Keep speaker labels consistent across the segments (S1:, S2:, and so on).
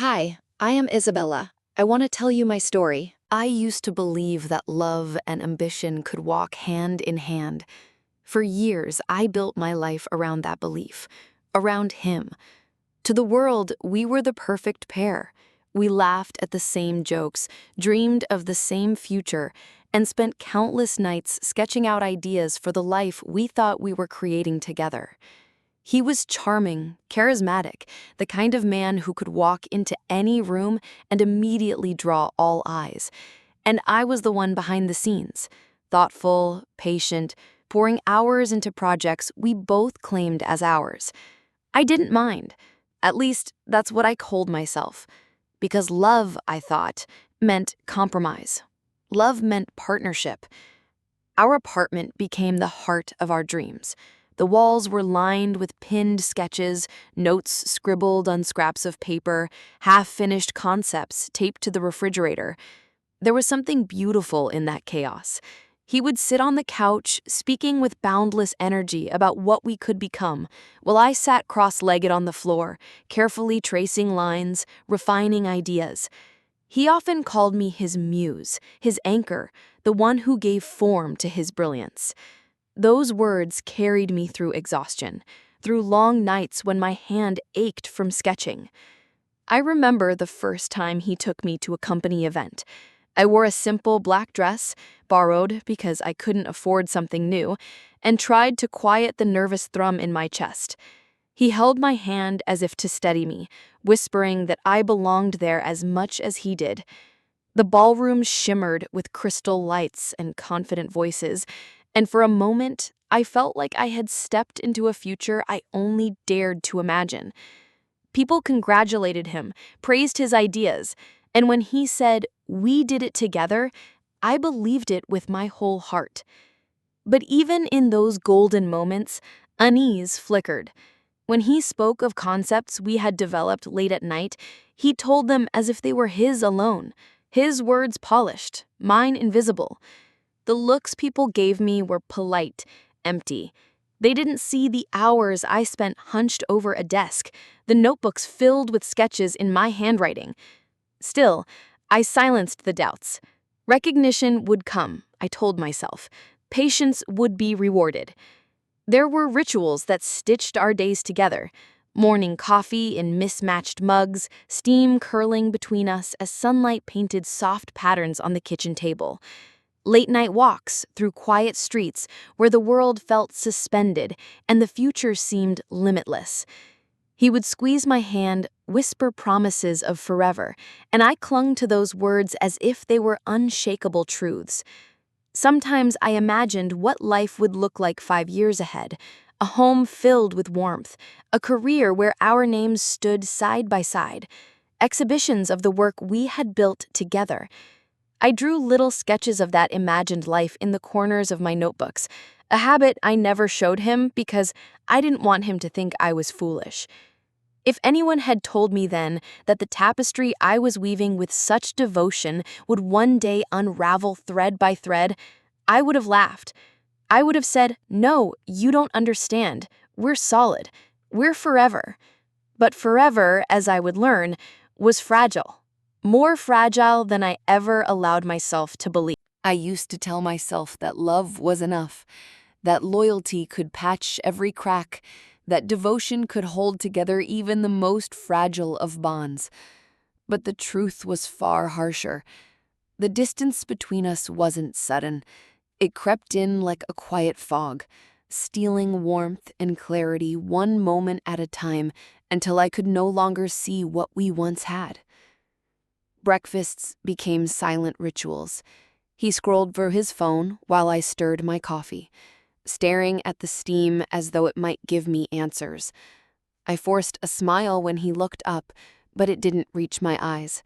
S1: Hi, I am Isabella. I want to tell you my story. I used to believe that love and ambition could walk hand in hand. For years, I built my life around that belief, around him. To the world, we were the perfect pair. We laughed at the same jokes, dreamed of the same future, and spent countless nights sketching out ideas for the life we thought we were creating together. He was charming, charismatic, the kind of man who could walk into any room and immediately draw all eyes. And I was the one behind the scenes, thoughtful, patient, pouring hours into projects we both claimed as ours. I didn't mind. At least, that's what I told myself. Because love, I thought, meant compromise. Love meant partnership. Our apartment became the heart of our dreams. The walls were lined with pinned sketches, notes scribbled on scraps of paper, half-finished concepts taped to the refrigerator. There was something beautiful in that chaos. He would sit on the couch, speaking with boundless energy about what we could become, while I sat cross-legged on the floor, carefully tracing lines, refining ideas. He often called me his muse, his anchor, the one who gave form to his brilliance. Those words carried me through exhaustion, through long nights when my hand ached from sketching. I remember the first time he took me to a company event. I wore a simple black dress, borrowed because I couldn't afford something new, and tried to quiet the nervous thrum in my chest. He held my hand as if to steady me, whispering that I belonged there as much as he did. The ballroom shimmered with crystal lights and confident voices, and for a moment, I felt like I had stepped into a future I only dared to imagine. People congratulated him, praised his ideas, and when he said, "We did it together," I believed it with my whole heart. But even in those golden moments, unease flickered. When he spoke of concepts we had developed late at night, he told them as if they were his alone, his words polished, mine invisible. The looks people gave me were polite, empty. They didn't see the hours I spent hunched over a desk, the notebooks filled with sketches in my handwriting. Still, I silenced the doubts. Recognition would come, I told myself. Patience would be rewarded. There were rituals that stitched our days together. Morning coffee in mismatched mugs, steam curling between us as sunlight painted soft patterns on the kitchen table. Late-night walks through quiet streets where the world felt suspended and the future seemed limitless. He would squeeze my hand, whisper promises of forever, and I clung to those words as if they were unshakable truths. Sometimes I imagined what life would look like 5 years ahead, a home filled with warmth, a career where our names stood side by side, exhibitions of the work we had built together. I drew little sketches of that imagined life in the corners of my notebooks, a habit I never showed him because I didn't want him to think I was foolish. If anyone had told me then that the tapestry I was weaving with such devotion would one day unravel thread by thread, I would have laughed. I would have said, "No, you don't understand. We're solid. We're forever." But forever, as I would learn, was fragile. More fragile than I ever allowed myself to believe. I used to tell myself that love was enough, that loyalty could patch every crack, that devotion could hold together even the most fragile of bonds. But the truth was far harsher. The distance between us wasn't sudden. It crept in like a quiet fog, stealing warmth and clarity one moment at a time until I could no longer see what we once had. Breakfasts became silent rituals. He scrolled through his phone while I stirred my coffee, staring at the steam as though it might give me answers. I forced a smile when he looked up, but it didn't reach my eyes.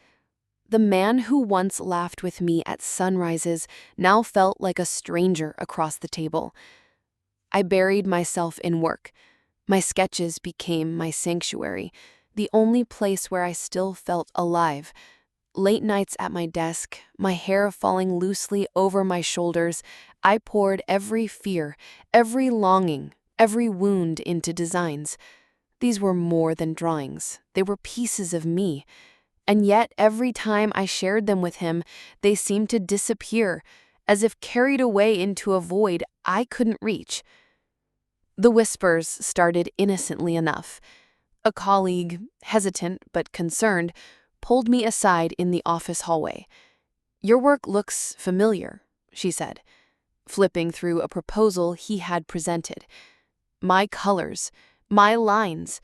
S1: The man who once laughed with me at sunrises now felt like a stranger across the table. I buried myself in work. My sketches became my sanctuary, the only place where I still felt alive. Late nights at my desk, my hair falling loosely over my shoulders, I poured every fear, every longing, every wound into designs. These were more than drawings. They were pieces of me. And yet, every time I shared them with him, they seemed to disappear, as if carried away into a void I couldn't reach. The whispers started innocently enough. A colleague, hesitant but concerned, pulled me aside in the office hallway. "Your work looks familiar," she said, flipping through a proposal he had presented. My colors, my lines,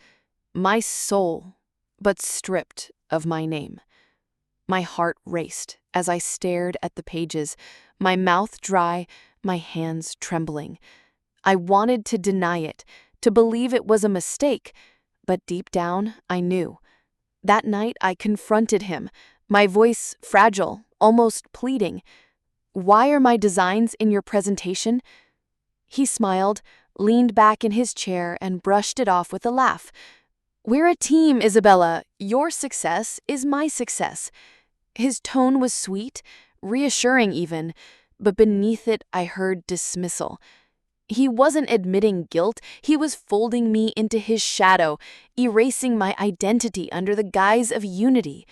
S1: my soul, but stripped of my name. My heart raced as I stared at the pages, my mouth dry, my hands trembling. I wanted to deny it, to believe it was a mistake, but deep down, I knew. That night, I confronted him, my voice fragile, almost pleading. "Why are my designs in your presentation?" He smiled, leaned back in his chair, and brushed it off with a laugh. "We're a team, Isabella. Your success is my success." His tone was sweet, reassuring even, but beneath it I heard dismissal. He wasn't admitting guilt, he was folding me into his shadow, erasing my identity under the guise of unity.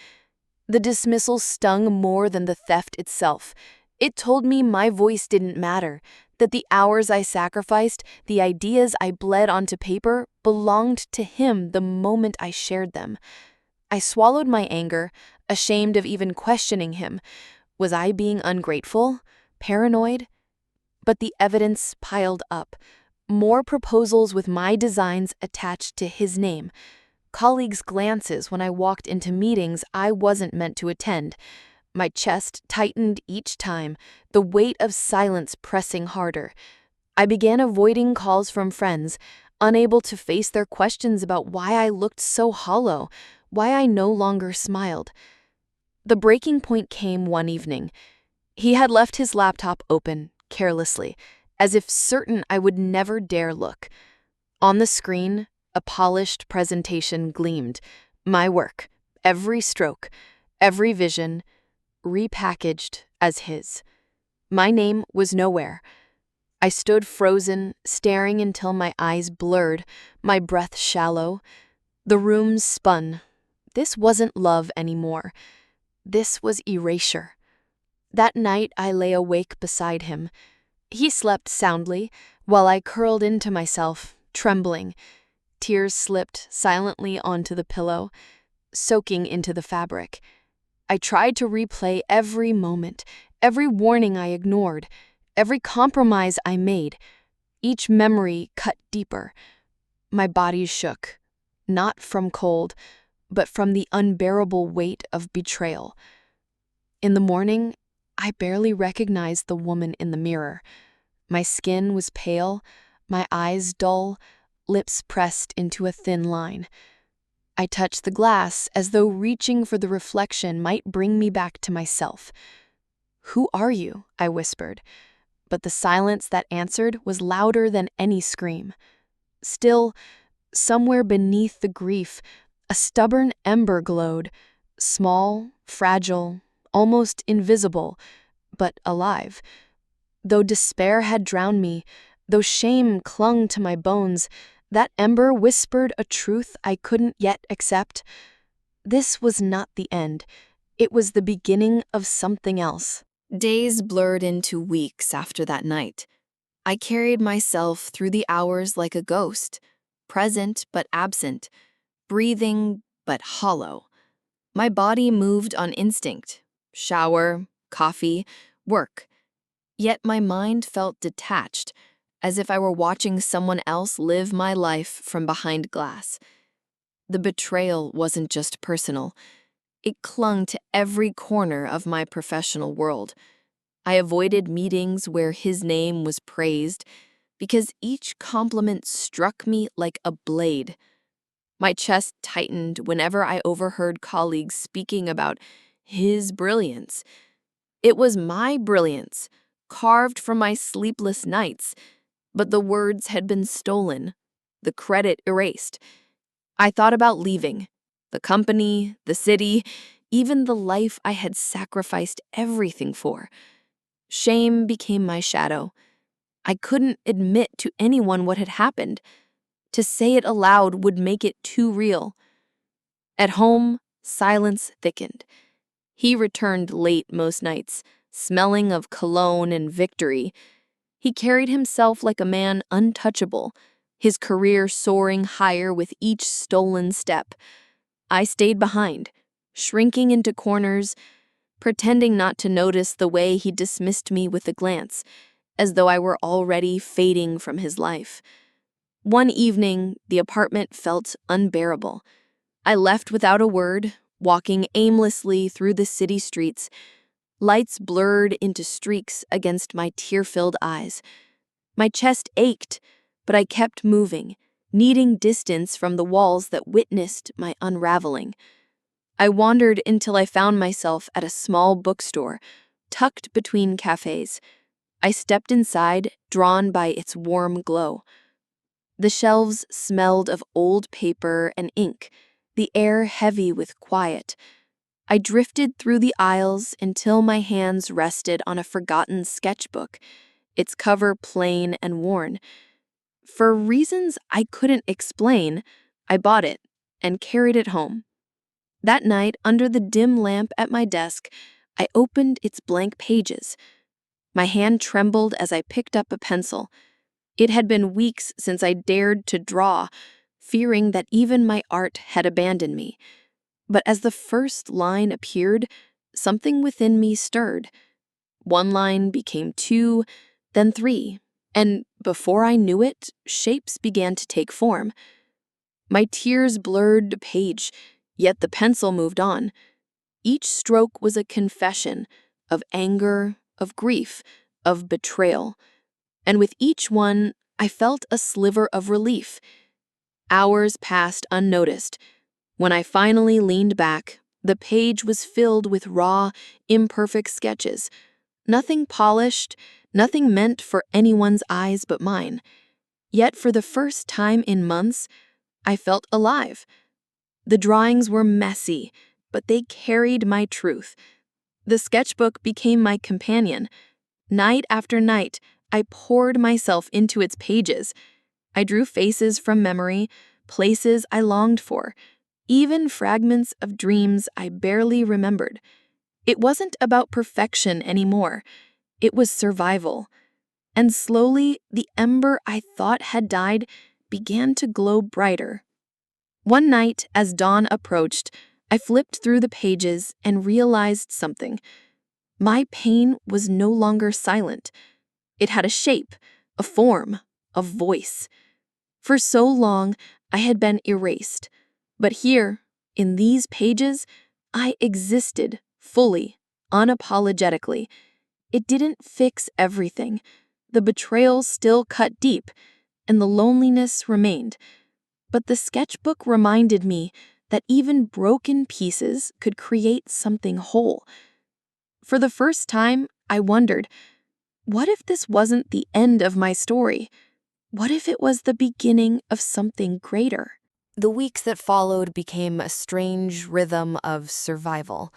S1: The dismissal stung more than the theft itself. It told me my voice didn't matter, that the hours I sacrificed, the ideas I bled onto paper, belonged to him the moment I shared them. I swallowed my anger, ashamed of even questioning him. Was I being ungrateful? Paranoid? But the evidence piled up. More proposals with my designs attached to his name. Colleagues' glances when I walked into meetings I wasn't meant to attend. My chest tightened each time, the weight of silence pressing harder. I began avoiding calls from friends, unable to face their questions about why I looked so hollow, why I no longer smiled. The breaking point came one evening. He had left his laptop open, carelessly, as if certain I would never dare look. On the screen, a polished presentation gleamed. My work, every stroke, every vision, repackaged as his. My name was nowhere. I stood frozen, staring until my eyes blurred, my breath shallow. The room spun. This wasn't love anymore. This was erasure. That night I lay awake beside him. He slept soundly, while I curled into myself, trembling. Tears slipped silently onto the pillow, soaking into the fabric. I tried to replay every moment, every warning I ignored, every compromise I made. Each memory cut deeper. My body shook, not from cold, but from the unbearable weight of betrayal. In the morning, I barely recognized the woman in the mirror. My skin was pale, my eyes dull, lips pressed into a thin line. I touched the glass as though reaching for the reflection might bring me back to myself. "Who are you?" I whispered, but the silence that answered was louder than any scream. Still, somewhere beneath the grief, a stubborn ember glowed, small, fragile, almost invisible, but alive. Though despair had drowned me, though shame clung to my bones, that ember whispered a truth I couldn't yet accept. This was not the end. It was the beginning of something else. Days blurred into weeks after that night. I carried myself through the hours like a ghost, present but absent, breathing but hollow. My body moved on instinct, shower, coffee, work. Yet my mind felt detached, as if I were watching someone else live my life from behind glass. The betrayal wasn't just personal. It clung to every corner of my professional world. I avoided meetings where his name was praised because each compliment struck me like a blade. My chest tightened whenever I overheard colleagues speaking about his brilliance. It was my brilliance, carved from my sleepless nights, but the words had been stolen, the credit erased. I thought about leaving, the company, the city, even the life I had sacrificed everything for. Shame became my shadow. I couldn't admit to anyone what had happened. To say it aloud would make it too real. At home, Silence thickened. He returned late most nights, smelling of cologne and victory. He carried himself like a man untouchable, his career soaring higher with each stolen step. I stayed behind, shrinking into corners, pretending not to notice the way he dismissed me with a glance, as though I were already fading from his life. One evening, the apartment felt unbearable. I left without a word, walking aimlessly through the city streets, lights blurred into streaks against my tear-filled eyes. My chest ached, but I kept moving, needing distance from the walls that witnessed my unraveling. I wandered until I found myself at a small bookstore, tucked between cafes. I stepped inside, drawn by its warm glow. The shelves smelled of old paper and ink, the air heavy with quiet. I drifted through the aisles until my hands rested on a forgotten sketchbook, its cover plain and worn. For reasons I couldn't explain, I bought it and carried it home. That night, under the dim lamp at my desk, I opened its blank pages. My hand trembled as I picked up a pencil. It had been weeks since I dared to draw, fearing that even my art had abandoned me. But as the first line appeared, something within me stirred. One line became two, then three, and before I knew it, shapes began to take form. My tears blurred the page, yet the pencil moved on. Each stroke was a confession of anger, of grief, of betrayal. And with each one, I felt a sliver of relief. Hours passed unnoticed. When I finally leaned back, the page was filled with raw, imperfect sketches. Nothing polished, nothing meant for anyone's eyes but mine. Yet for the first time in months, I felt alive. The drawings were messy, but they carried my truth. The sketchbook became my companion. Night after night, I poured myself into its pages. I drew faces from memory, places I longed for, even fragments of dreams I barely remembered. It wasn't about perfection anymore. It was survival. And slowly, the ember I thought had died began to glow brighter. One night, as dawn approached, I flipped through the pages and realized something. My pain was no longer silent. It had a shape, a form, a voice. For so long, I had been erased. But here, in these pages, I existed fully, unapologetically. It didn't fix everything. The betrayal still cut deep, and the loneliness remained. But the sketchbook reminded me that even broken pieces could create something whole. For the first time, I wondered, what if this wasn't the end of my story? What if it was the beginning of something greater? The weeks that followed became a strange rhythm of survival.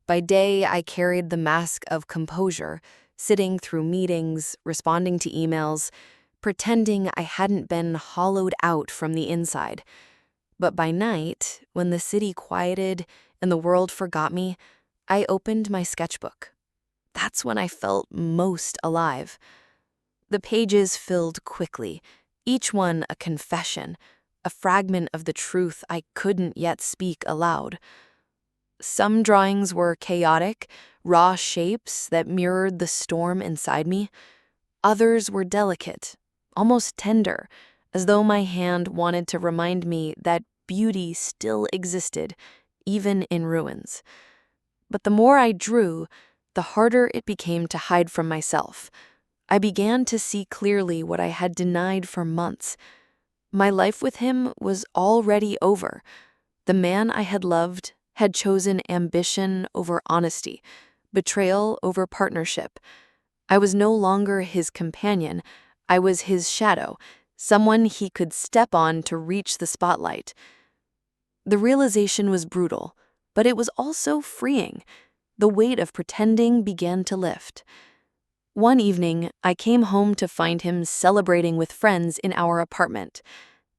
S1: By day, I carried the mask of composure, sitting through meetings, responding to emails, pretending I hadn't been hollowed out from the inside. But by night, when the city quieted and the world forgot me, I opened my sketchbook. That's when I felt most alive. The pages filled quickly, each one a confession, a fragment of the truth I couldn't yet speak aloud. Some drawings were chaotic, raw shapes that mirrored the storm inside me. Others were delicate, almost tender, as though my hand wanted to remind me that beauty still existed, even in ruins. But the more I drew, the harder it became to hide from myself. I began to see clearly what I had denied for months. My life with him was already over. The man I had loved had chosen ambition over honesty, betrayal over partnership. I was no longer his companion. I was his shadow, someone he could step on to reach the spotlight. The realization was brutal, but it was also freeing. The weight of pretending began to lift. One evening, I came home to find him celebrating with friends in our apartment.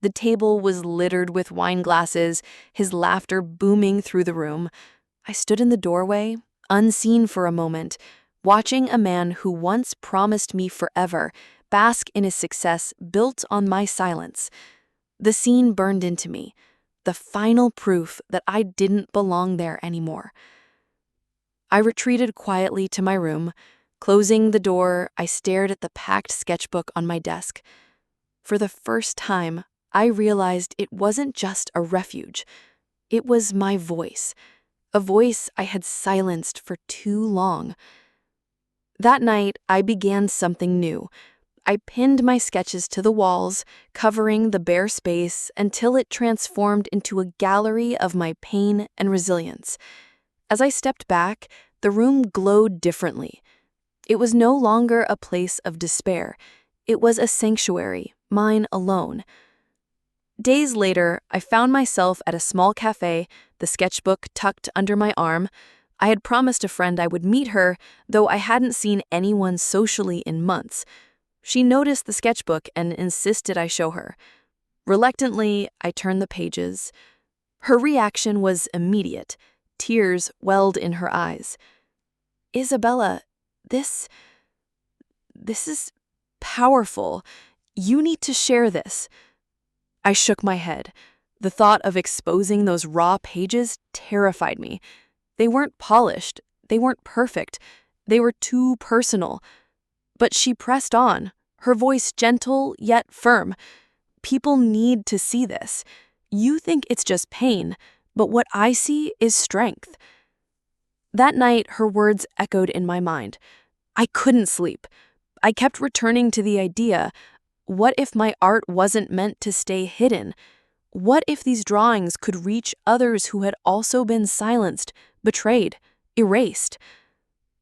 S1: The table was littered with wine glasses, his laughter booming through the room. I stood in the doorway, unseen for a moment, watching a man who once promised me forever bask in his success built on my silence. The scene burned into me, the final proof that I didn't belong there anymore. I retreated quietly to my room. Closing the door, I stared at the packed sketchbook on my desk. For the first time, I realized it wasn't just a refuge. It was my voice, a voice I had silenced for too long. That night, I began something new. I pinned my sketches to the walls, covering the bare space until it transformed into a gallery of my pain and resilience. As I stepped back, the room glowed differently. It was no longer a place of despair. It was a sanctuary, mine alone. Days later, I found myself at a small cafe, the sketchbook tucked under my arm. I had promised a friend I would meet her, though I hadn't seen anyone socially in months. She noticed the sketchbook and insisted I show her. Reluctantly, I turned the pages. Her reaction was immediate. Tears welled in her eyes. "Isabella, this is powerful. You need to share this." I shook my head. The thought of exposing those raw pages terrified me. They weren't polished. They weren't perfect. They were too personal. But she pressed on, her voice gentle yet firm. "People need to see this. You think it's just pain, but what I see is strength." That night, her words echoed in my mind. I couldn't sleep. I kept returning to the idea, what if my art wasn't meant to stay hidden? What if these drawings could reach others who had also been silenced, betrayed, erased?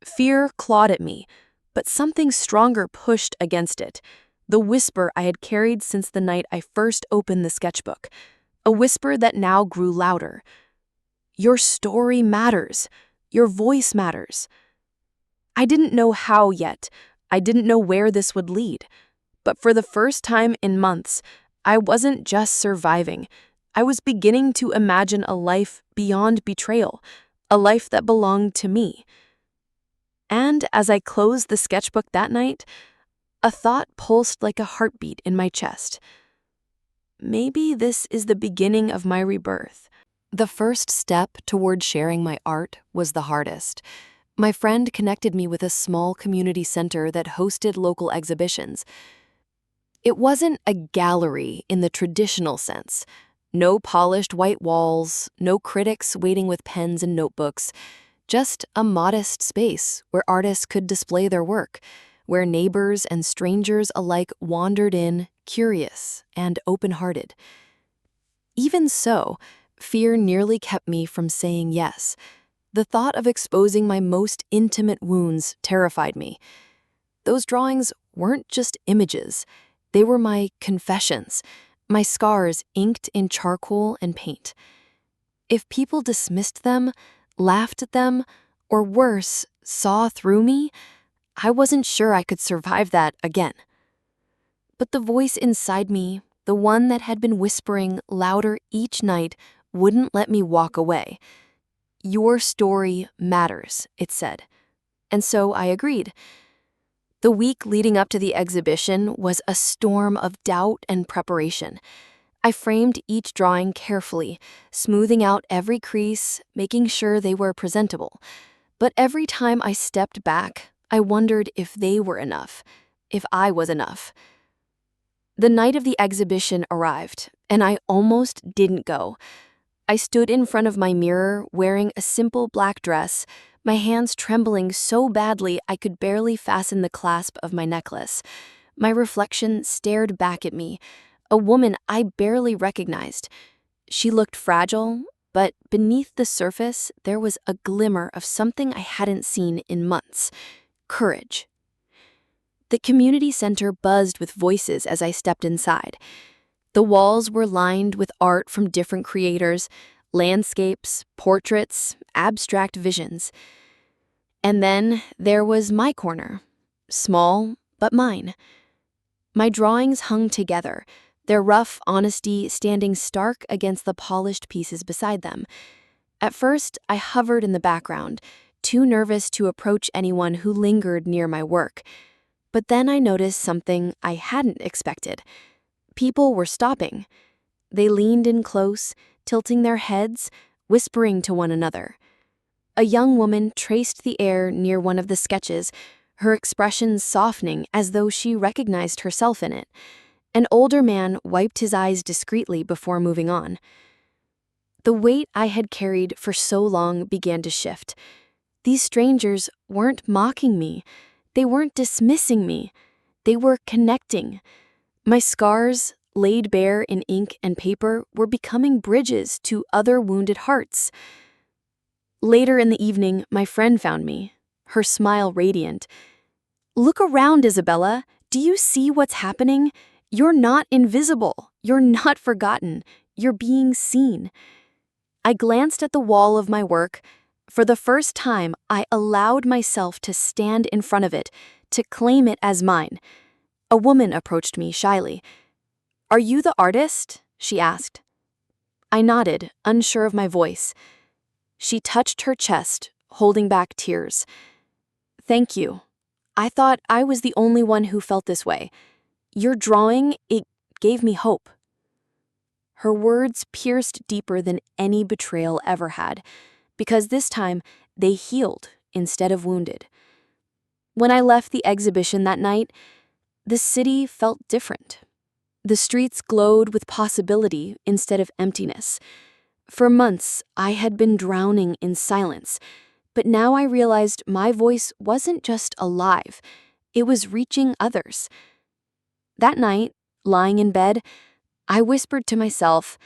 S1: Fear clawed at me, but something stronger pushed against it. The whisper I had carried since the night I first opened the sketchbook. A whisper that now grew louder. Your story matters. Your voice matters. I didn't know how yet. I didn't know where this would lead. But for the first time in months, I wasn't just surviving. I was beginning to imagine a life beyond betrayal, a life that belonged to me. And as I closed the sketchbook that night, a thought pulsed like a heartbeat in my chest. Maybe this is the beginning of my rebirth. The first step toward sharing my art was the hardest. My friend connected me with a small community center that hosted local exhibitions. It wasn't a gallery in the traditional sense. No polished white walls, no critics waiting with pens and notebooks, just a modest space where artists could display their work, where neighbors and strangers alike wandered in, curious and open-hearted. Even so, fear nearly kept me from saying yes. The thought of exposing my most intimate wounds terrified me. Those drawings weren't just images. They were my confessions, my scars inked in charcoal and paint. If people dismissed them, laughed at them, or worse, saw through me, I wasn't sure I could survive that again. But the voice inside me, the one that had been whispering louder each night, wouldn't let me walk away. "Your story matters," it said. And so I agreed. The week leading up to the exhibition was a storm of doubt and preparation. I framed each drawing carefully, smoothing out every crease, making sure they were presentable. But every time I stepped back, I wondered if they were enough, if I was enough. The night of the exhibition arrived, and I almost didn't go. I stood in front of my mirror wearing a simple black dress, my hands trembling so badly I could barely fasten the clasp of my necklace. My reflection stared back at me, a woman I barely recognized. She looked fragile, but beneath the surface there was a glimmer of something I hadn't seen in months: courage. The community center buzzed with voices as I stepped inside. The walls were lined with art from different creators, landscapes, portraits, abstract visions. And then there was my corner, small but mine. My drawings hung together, their rough honesty standing stark against the polished pieces beside them. At first, I hovered in the background, too nervous to approach anyone who lingered near my work. But then I noticed something I hadn't expected. People were stopping. They leaned in close, tilting their heads, whispering to one another. A young woman traced the air near one of the sketches, her expression softening as though she recognized herself in it. An older man wiped his eyes discreetly before moving on. The weight I had carried for so long began to shift. These strangers weren't mocking me. They weren't dismissing me. They were connecting. My scars, laid bare in ink and paper, were becoming bridges to other wounded hearts. Later in the evening, my friend found me, her smile radiant. "Look around, Isabella. Do you see what's happening? You're not invisible. You're not forgotten. You're being seen." I glanced at the wall of my work. For the first time, I allowed myself to stand in front of it, to claim it as mine. A woman approached me shyly. "Are you the artist?" she asked. I nodded, unsure of my voice. She touched her chest, holding back tears. "Thank you. I thought I was the only one who felt this way. Your drawing, it gave me hope." Her words pierced deeper than any betrayal ever had, because this time they healed instead of wounded. When I left the exhibition that night, the city felt different. The streets glowed with possibility instead of emptiness. For months, I had been drowning in silence, but now I realized my voice wasn't just alive, it was reaching others. That night, lying in bed, I whispered to myself,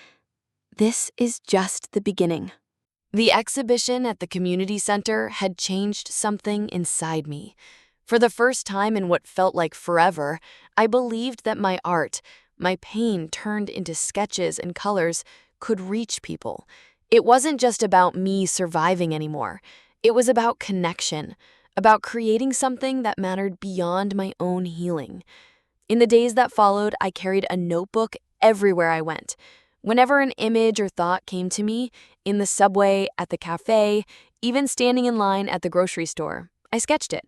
S1: "This is just the beginning." The exhibition at the community center had changed something inside me. For the first time in what felt like forever, I believed that my art, my pain turned into sketches and colors, could reach people. It wasn't just about me surviving anymore. It was about connection, about creating something that mattered beyond my own healing. In the days that followed, I carried a notebook everywhere I went. Whenever an image or thought came to me, in the subway, at the cafe, even standing in line at the grocery store, I sketched it.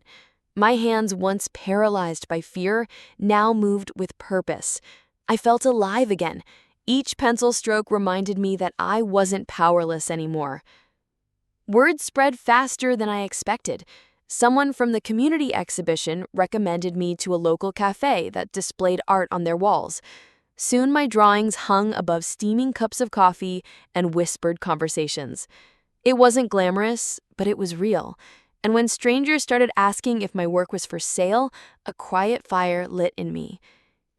S1: My hands, once paralyzed by fear, now moved with purpose. I felt alive again. Each pencil stroke reminded me that I wasn't powerless anymore. Word spread faster than I expected. Someone from the community exhibition recommended me to a local cafe that displayed art on their walls. Soon my drawings hung above steaming cups of coffee and whispered conversations. It wasn't glamorous, but it was real. And when strangers started asking if my work was for sale, a quiet fire lit in me.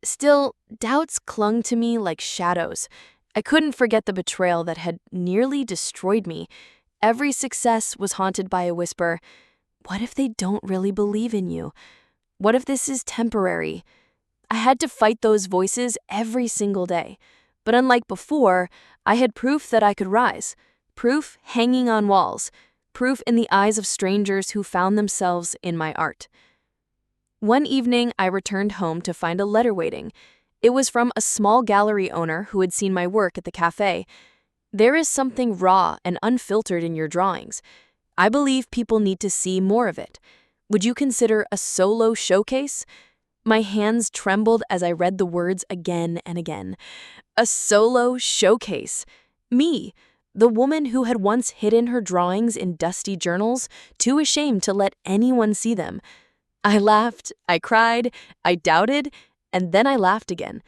S1: Still, doubts clung to me like shadows. I couldn't forget the betrayal that had nearly destroyed me. Every success was haunted by a whisper, "What if they don't really believe in you? What if this is temporary?" I had to fight those voices every single day. But unlike before, I had proof that I could rise. Proof hanging on walls. Proof in the eyes of strangers who found themselves in my art. One evening, I returned home to find a letter waiting. It was from a small gallery owner who had seen my work at the cafe. "There is something raw and unfiltered in your drawings. I believe people need to see more of it. Would you consider a solo showcase?" My hands trembled as I read the words again and again. A solo showcase. Me, the woman who had once hidden her drawings in dusty journals, too ashamed to let anyone see them. I laughed, I cried, I doubted, and then I laughed again.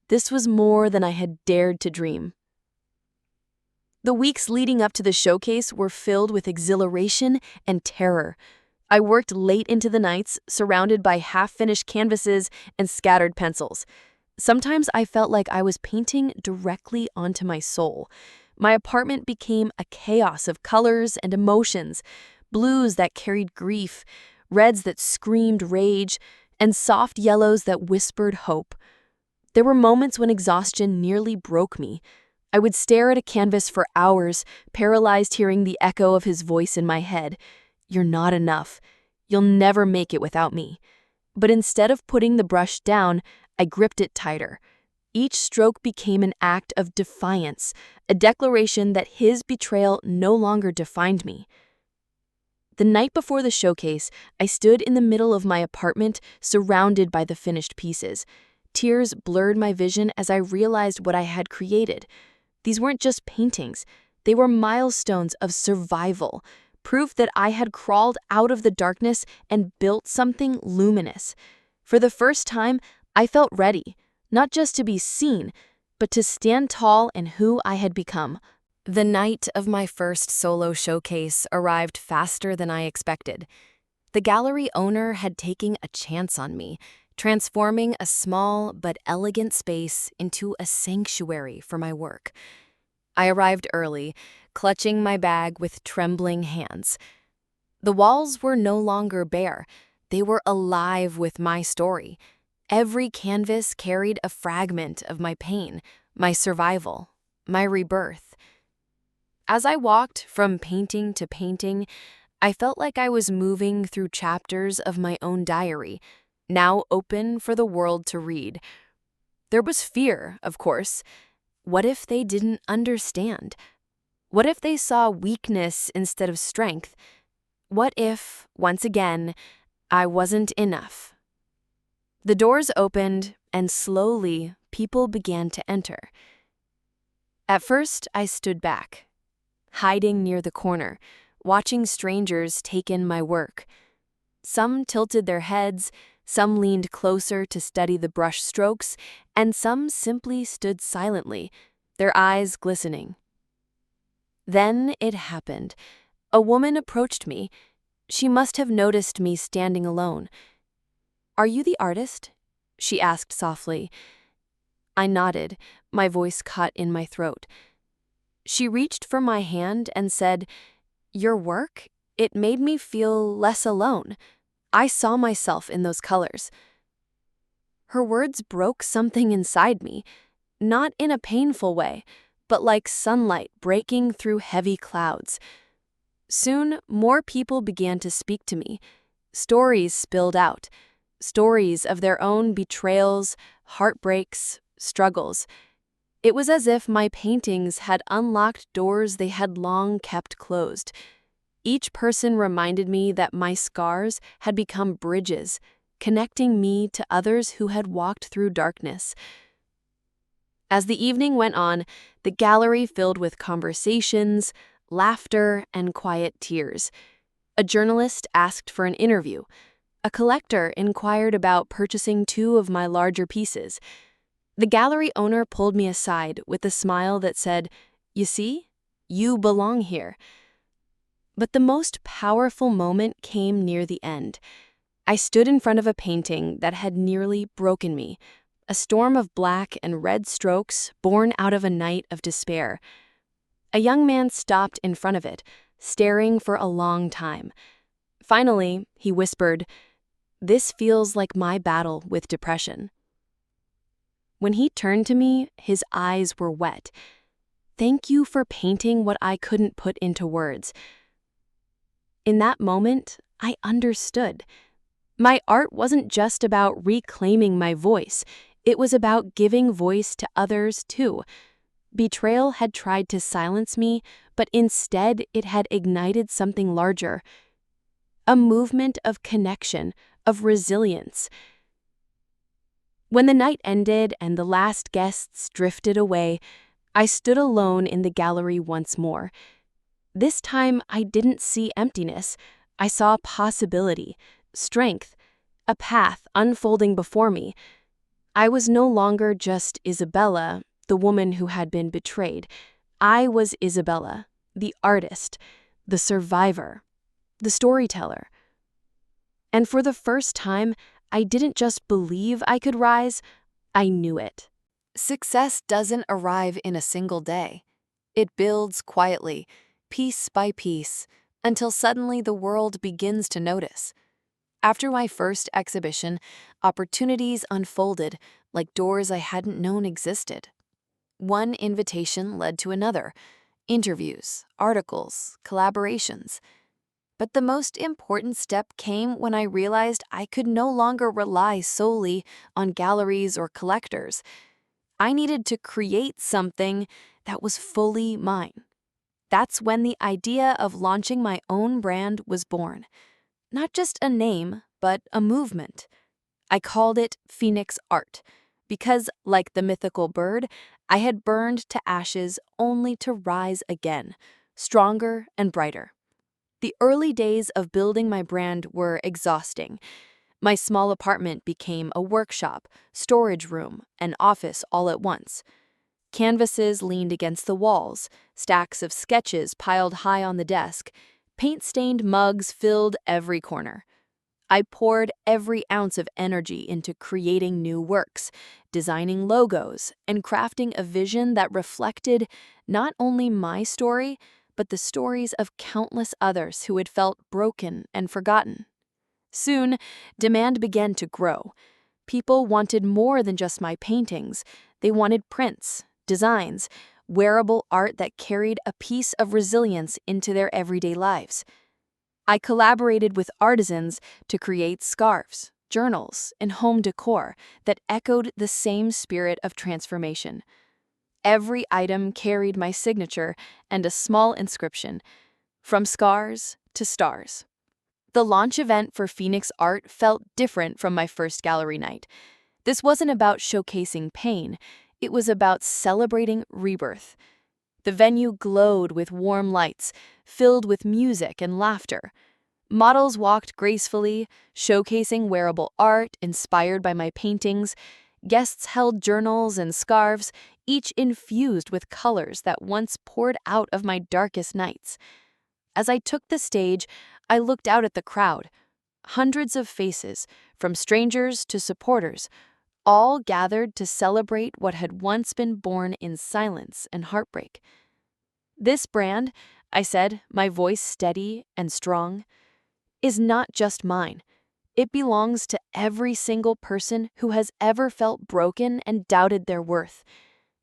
S1: This was more than I had dared to dream. The weeks leading up to the showcase were filled with exhilaration and terror. I worked late into the nights, surrounded by half-finished canvases and scattered pencils. Sometimes I felt like I was painting directly onto my soul. My apartment became a chaos of colors and emotions, blues that carried grief, reds that screamed rage, and soft yellows that whispered hope. There were moments when exhaustion nearly broke me. I would stare at a canvas for hours, paralyzed hearing the echo of his voice in my head. "You're not enough. You'll never make it without me." But instead of putting the brush down, I gripped it tighter.
S2: Each stroke became an act of defiance, a declaration that his betrayal no longer defined me. The night before the showcase, I stood in the middle of my apartment, surrounded by the finished pieces. Tears blurred my vision as I realized what I had created. These weren't just paintings, they were milestones of survival, proof that I had crawled out of the darkness and built something luminous. For the first time, I felt ready, not just to be seen, but to stand tall in who I had become.
S1: The night of my first solo showcase arrived faster than I expected. The gallery owner had taken a chance on me, transforming a small but elegant space into a sanctuary for my work. I arrived early, clutching my bag with trembling hands. The walls were no longer bare. They were alive with my story. Every canvas carried a fragment of my pain, my survival, my rebirth. As I walked from painting to painting, I felt like I was moving through chapters of my own diary, now open for the world to read. There was fear, of course. What if they didn't understand? What if they saw weakness instead of strength? What if, once again, I wasn't enough? The doors opened, and slowly, people began to enter. At first, I stood back, hiding near the corner, watching strangers take in my work. Some tilted their heads, some leaned closer to study the brush strokes, and some simply stood silently, their eyes glistening. Then it happened. A woman approached me. She must have noticed me standing alone. "Are you the artist?" she asked softly. I nodded, my voice caught in my throat. She reached for my hand and said, "Your work? It made me feel less alone. I saw myself in those colors." Her words broke something inside me, not in a painful way, but like sunlight breaking through heavy clouds. Soon, more people began to speak to me. Stories spilled out. Stories of their own betrayals, heartbreaks, struggles. It was as if my paintings had unlocked doors they had long kept closed. Each person reminded me that my scars had become bridges, connecting me to others who had walked through darkness. As the evening went on, the gallery filled with conversations, laughter, and quiet tears. A journalist asked for an interview. A collector inquired about purchasing 2 of my larger pieces. The gallery owner pulled me aside with a smile that said, "You see, you belong here." But the most powerful moment came near the end. I stood in front of a painting that had nearly broken me, a storm of black and red strokes born out of a night of despair. A young man stopped in front of it, staring for a long time. Finally, he whispered, "This feels like my battle with depression." When he turned to me, his eyes were wet. "Thank you for painting what I couldn't put into words." In that moment, I understood. My art wasn't just about reclaiming my voice. It was about giving voice to others, too. Betrayal had tried to silence me, but instead it had ignited something larger. A movement of connection, of resilience. When the night ended and the last guests drifted away, I stood alone in the gallery once more. This time I didn't see emptiness. I saw possibility, strength, a path unfolding before me. I was no longer just Isabella, the woman who had been betrayed. I was Isabella, the artist, the survivor, the storyteller. And for the first time, I didn't just believe I could rise, I knew it. Success doesn't arrive in a single day. It builds quietly, piece by piece, until suddenly the world begins to notice. After my first exhibition, opportunities unfolded like doors I hadn't known existed. One invitation led to another: interviews, articles, collaborations. But the most important step came when I realized I could no longer rely solely on galleries or collectors.
S2: I needed to create something that was fully mine. That's when the idea of launching my own brand was born. Not just a name, but a movement. I called it Phoenix Art because, like the mythical bird, I had burned to ashes only to rise again, stronger and brighter. The early days of building my brand were exhausting. My small apartment became a workshop, storage room, and office all at once. Canvases leaned against the walls, stacks of sketches piled high on the desk, paint-stained mugs filled every corner. I poured every ounce of energy into creating new works, designing logos, and crafting a vision that reflected not only my story, but the stories of countless others who had felt broken and forgotten. Soon, demand began to grow. People wanted more than just my paintings. They wanted prints, designs, wearable art that carried a piece of resilience into their everyday lives. I collaborated with artisans to create scarves, journals, and home decor that echoed the same spirit of transformation. Every item carried my signature and a small inscription, "From scars to stars." The launch event for Phoenix Art felt different from my first gallery night. This wasn't about showcasing pain, it was about celebrating rebirth. The venue glowed with warm lights, filled with music and laughter. Models walked gracefully, showcasing wearable art inspired by my paintings. Guests held journals and scarves, each infused with colors that once poured out of my darkest nights. As I took the stage, I looked out at the crowd. Hundreds of faces, from strangers to supporters, all gathered to celebrate what had once been born in silence and heartbreak. "This brand," I said, my voice steady and strong, "is not just mine. It belongs to every single person who has ever felt broken and doubted their worth.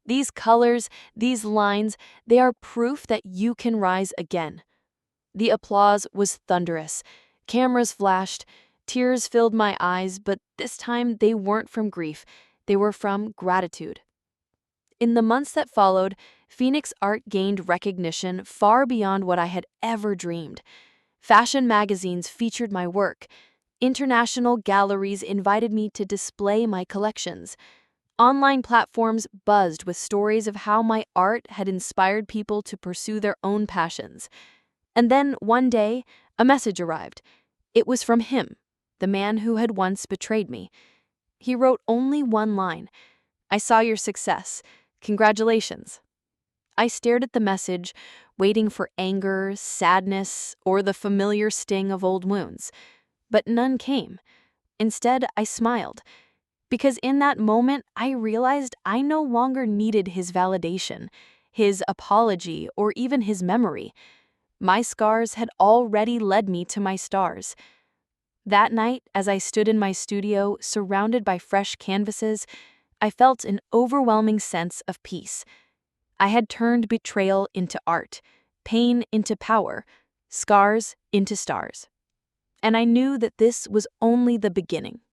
S2: These colors, these lines, they are proof that you can rise again." The applause was thunderous. Cameras flashed, tears filled my eyes, but this time they weren't from grief, they were from gratitude. In the months that followed, Phoenix Art gained recognition far beyond what I had ever dreamed. Fashion magazines featured my work. International galleries invited me to display my collections. Online platforms buzzed with stories of how my art had inspired people to pursue their own passions. And then, one day, a message arrived. It was from him, the man who had once betrayed me. He wrote only one line: "I saw your success. Congratulations." I stared at the message, waiting for anger, sadness, or the familiar sting of old wounds. But none came. Instead, I smiled. Because in that moment, I realized I no longer needed his validation, his apology, or even his memory. My scars had already led me to my stars. That night, as I stood in my studio, surrounded by fresh canvases, I felt an overwhelming sense of peace. I had turned betrayal into art, pain into power, scars into stars. And I knew that this was only the beginning.